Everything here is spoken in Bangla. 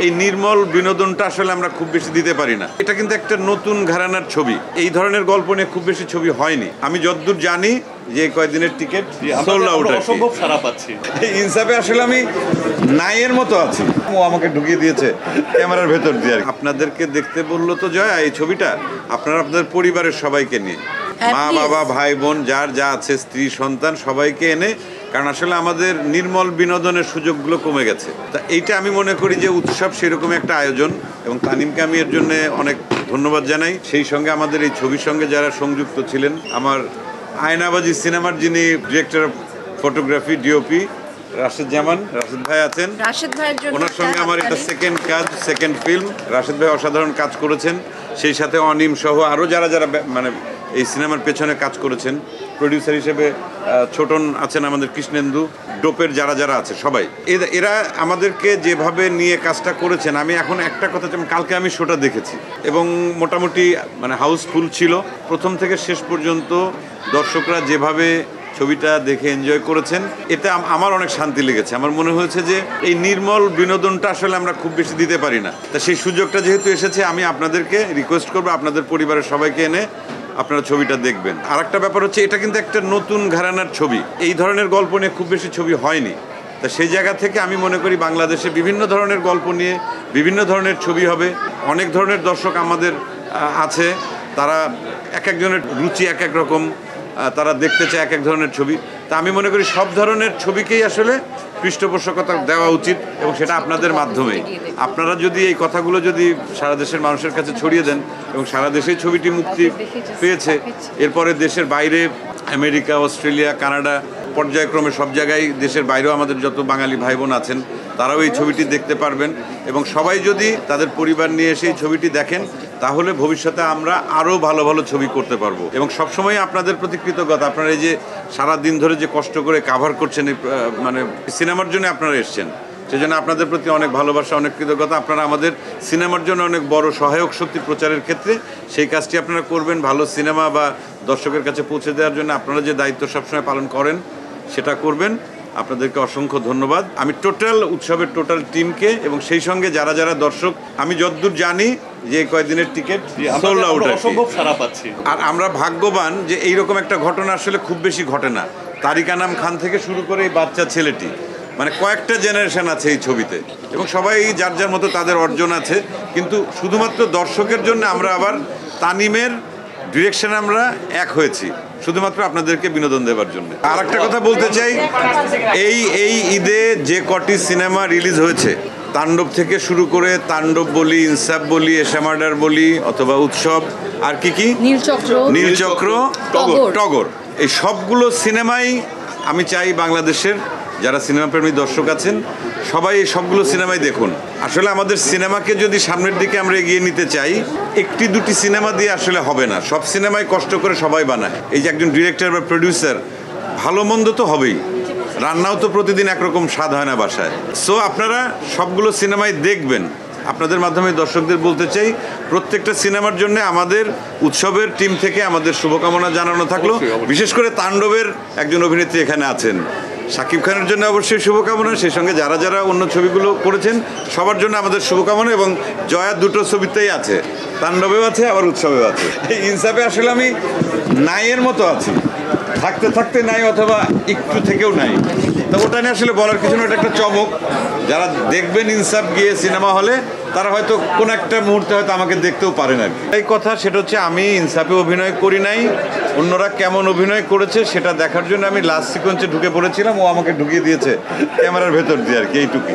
এই নির্মল বিনোদনটা আসলে আমরা খুব বেশি দিতে পারি না। এটা কিন্তু একটা নতুন ঘরানার ছবি। এই ধরনের গল্প নিয়ে খুব বেশি ছবি হয়নি। আমি যতদূর জানি যে কয়েকদিনের টিকিট সোল্ড আউট, অসম্ভব সারা পাচ্ছি। ইনসাফে আসলে আমি নাইয়ের মতো আছি। ও আমাকে ঢুকিয়ে দিয়েছে ক্যামেরার ভেতর দিয়ে। আপনাদেরকে দেখতে বললো তো জয়া এই ছবিটা আপনারা আপনাদের পরিবারের সবাইকে নিয়ে, মা বাবা ভাই বোন যার যা আছে, স্ত্রী সন্তান সবাইকে এনে, কারণ আসলে আমাদের নির্মল বিনোদনের সুযোগগুলো কমে গেছে। তা এইটা আমি মনে করি যে উৎসব সেরকম একটা আয়োজন, এবং তানিমকে আমি এর জন্য অনেক ধন্যবাদ জানাই। সেই সঙ্গে আমাদের এই ছবির সঙ্গে যারা সংযুক্ত ছিলেন, আমার আয়নাবাজি সিনেমার যিনি director of photography DOP Rashed Zaman, Rashed ভাই আছেন, ওনার সঙ্গে আমার এটা সেকেন্ড ফিল্ম। রাশেদ ভাই অসাধারণ কাজ করেছেন, সেই সাথে অনিম সহ আরও যারা যারা মানে এই সিনেমার পেছনে কাজ করেছেন। প্রডিউসার হিসেবে ছোটন আছেন, আমাদের কৃষ্ণেন্দু, ডোপের যারা যারা আছে সবাই, এরা আমাদেরকে যেভাবে নিয়ে কাজটা করেছেন। আমি এখন একটা কথা, কালকে আমি শোটা দেখেছি এবং মোটামুটি মানে হাউসফুল ছিল। প্রথম থেকে শেষ পর্যন্ত দর্শকরা যেভাবে ছবিটা দেখে এনজয় করেছেন, এতে আমার অনেক শান্তি লেগেছে। আমার মনে হয়েছে যে এই নির্মল বিনোদনটা আসলে আমরা খুব বেশি দিতে পারি না। তা সেই সুযোগটা যেহেতু এসেছে, আমি আপনাদেরকে রিকোয়েস্ট করবো আপনাদের পরিবারের সবাইকে এনে আপনারা ছবিটা দেখবেন। আর একটা ব্যাপার হচ্ছে, এটা কিন্তু একটা নতুন ঘরানার ছবি। এই ধরনের গল্প নিয়ে খুব বেশি ছবি হয়নি। তা সেই জায়গা থেকে আমি মনে করি বাংলাদেশে বিভিন্ন ধরনের গল্প নিয়ে বিভিন্ন ধরনের ছবি হবে। অনেক ধরনের দর্শক আমাদের আছে, তারা এক একজনের রুচি এক এক রকম, তারা দেখতে চায় এক এক ধরনের ছবি। তা আমি মনে করি সব ধরনের ছবিকেই আসলে পৃষ্ঠপোষকতা দেওয়া উচিত, এবং সেটা আপনাদের মাধ্যমেই। আপনারা যদি এই কথাগুলো যদি সারা দেশের মানুষের কাছে ছড়িয়ে দেন, এবং সারা দেশেই ছবিটি মুক্তি পেয়েছে, এরপরে দেশের বাইরে আমেরিকা, অস্ট্রেলিয়া, কানাডা, পর্যায়ক্রমে সব জায়গায়, দেশের বাইরেও আমাদের যত বাঙালি ভাই বোন আছেন তারাও এই ছবিটি দেখতে পারবেন। এবং সবাই যদি তাদের পরিবার নিয়ে এসে এই ছবিটি দেখেন, তাহলে ভবিষ্যতে আমরা আরও ভালো ভালো ছবি করতে পারবো। এবং সবসময় আপনাদের প্রতি কৃতজ্ঞতা। আপনারা এই যে সারা দিন ধরে যে কষ্ট করে কাভার করছেন, মানে সিনেমার জন্য আপনারা এসছেন, সেজন্য আপনাদের প্রতি অনেক ভালোবাসা, অনেক কৃতজ্ঞতা। আপনারা আমাদের সিনেমার জন্য অনেক বড় সহায়ক শক্তি প্রচারের ক্ষেত্রে। সেই কাজটি আপনারা করবেন, ভালো সিনেমা বা দর্শকের কাছে পৌঁছে দেওয়ার জন্য আপনারা যে দায়িত্ব সবসময় পালন করেন সেটা করবেন। আপনাদেরকে অসংখ্য ধন্যবাদ। আমি উৎসবের টোটাল টিমকে, এবং সেই সঙ্গে যারা যারা দর্শক, আমি যতদূর জানি যে কয়েকদিনের টিকিট সোল্ড আউট, অসম্ভব সারা পাচ্ছি। আর আমরা ভাগ্যবান যে এইরকম একটা ঘটনা আসলে খুব বেশি ঘটে না। তারিক আনাম খান থেকে শুরু করে এই বাচ্চা ছেলেটি, মানে কয়েকটা জেনারেশন আছে এই ছবিতে, এবং সবাই যার যার মতো তাদের অর্জন আছে। কিন্তু শুধুমাত্র দর্শকের জন্য আমরা আবার তানিমের ডিরেকশনে আমরা এক হয়েছি, শুধুমাত্র আপনাদেরকে বিনোদন দেওয়ার জন্য। আর একটা কথা বলতে চাই, এই ঈদে যে কটি সিনেমা রিলিজ হয়েছে, তাণ্ডব থেকে শুরু করে, তাণ্ডব বলি, ইনসাফ বলি, এশা মার্ডার বলি, অথবা উৎসব, আর কি নীলচক্র, টগর, এই সবগুলো সিনেমাই আমি চাই বাংলাদেশের যারা সিনেমাপ্রেমী দর্শক আছেন সবাই এই সবগুলো সিনেমাই দেখুন। আসলে আমাদের সিনেমাকে যদি সামনের দিকে আমরা এগিয়ে নিতে চাই, একটি দুটি সিনেমা দিয়ে আসলে হবে না। সব সিনেমাই কষ্ট করে সবাই বানায়। এই যে একজন ডিরেক্টর বা প্রডিউসার, ভালো মন্দ তো হবেই, রান্নাও তো প্রতিদিন একরকম স্বাদ হয় না বাসায়। সো আপনারা সবগুলো সিনেমাই দেখবেন। আপনাদের মাধ্যমে দর্শকদের বলতে চাই, প্রত্যেকটা সিনেমার জন্য আমাদের উৎসবের টিম থেকে আমাদের শুভকামনা জানানো থাকলো। বিশেষ করে তাণ্ডবের একজন অভিনেত্রী এখানে আছেন, শাকিব খানের জন্য অবশ্যই শুভকামনা। সেই সঙ্গে যারা যারা অন্য ছবিগুলো করেছেন সবার জন্য আমাদের শুভকামনা। এবং জয়া দুটো ছবিতেই আছে, তাণ্ডবেও আছে আবার উৎসবেও আছে। এই ইনসাফে আসলে আমি নাইয়ের মতো আছি, থাকতে থাকতে নাই, অথবা একটু থেকেও নাই। তো ওটা নিয়ে আসলে বলার কিছু না, এটা একটা চমক। যারা দেখবেন ইনসাফ গিয়ে সিনেমা হলে, তারা হয়তো কোনো একটা মুহূর্তে হয়তো আমাকে দেখতেও পারেন আর কি। এই কথা, সেটা হচ্ছে আমি ইনসাফে অভিনয় করি নাই, অন্যরা কেমন অভিনয় করেছে সেটা দেখার জন্য আমি লাস্ট সিকোয়েন্সে ঢুকে পড়েছিলাম। ও আমাকে ঢুকিয়ে দিয়েছে ক্যামেরার ভেতর দিয়ে আর কি, এইটুকুই।